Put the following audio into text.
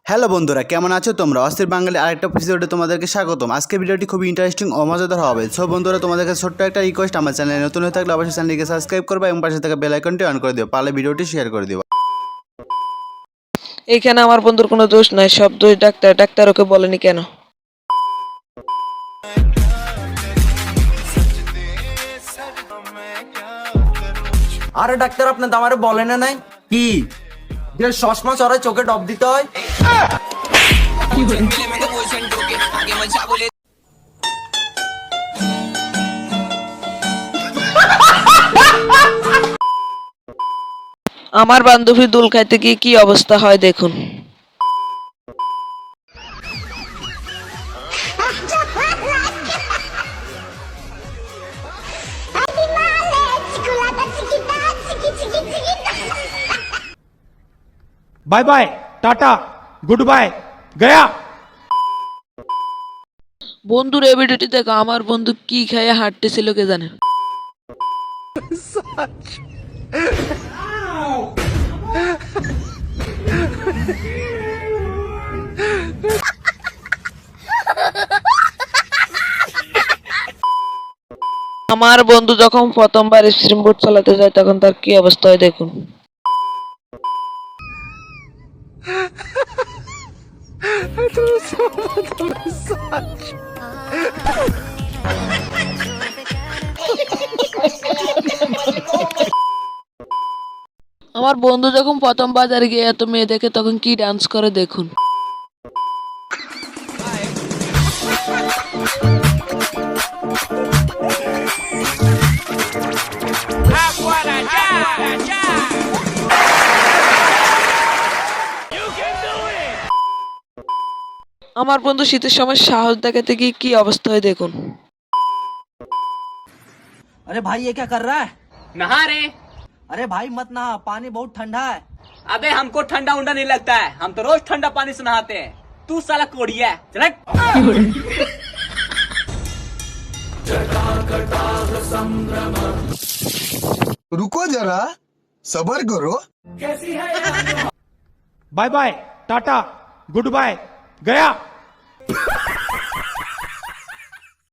Hello বন্ধুরা, কেমন আছো তোমরা? অস্থির বাঙালি আরেকটা এপিসোডে তোমাদেরকে স্বাগতম। আজকে ভিডিওটি খুবই ইন্টারেস্টিং ও মজাদার হবে। সো বন্ধুরা, তোমাদের কাছে ছোট্ট একটা রিকোয়েস্ট, আমার চ্যানেলে নতুন হয়ে থাকলে অবশ্যই চ্যানেলটিকে সাবস্ক্রাইব করবে এবং পাশে থাকা বেল আইকনটি অন করে দিও, পারলে ভিডিওটি শেয়ার করে দিও। এইখানে আমার বন্ধুর কোনো দোষ নাই, সব দোষ ডাক্তার। ডাক্তার ওকে বলেনি কেন? আরে ডাক্তার, আপনার দামারে বলে না নাই কি যে চশমা চড়ায় চোখে ডব দিতে হয়? আমার বান্ধবী দোল খাইতে গিয়ে কি অবস্থা হয় দেখুন। Bye bye tata goodbye गया। বন্ধুর এই ভিডিওটি দেখো, আমার বন্ধু কি খাইয়ে হাঁটতেছিল কে জানে। আমার বন্ধু যখন প্রথমবার স্ট্রিম বোট চালাতে যায় তখন তার কি অবস্থা হয় দেখুন। আমার বন্ধু যখন প্রথম বাজারে গিয়ে এত মেয়ে দেখে তখন কি ডান্স করে দেখুন। আমার বন্ধু শীতের সময় সাহস দেখাতে গিয়ে কি অবস্থা হয় দেখুন। अरे भाई ये क्या कर रहा है? नहा रहे। अरे भाई मत नहा, पानी बहुत ठंडा है। अबे हमको ठंडा उंडा नहीं लगता है, हम तो रोज ठंडा पानी से नहाते हैं। तू साला कोड़िया है, चल हट। रुको जरा, सबर करो। Bye bye tata goodbye गया।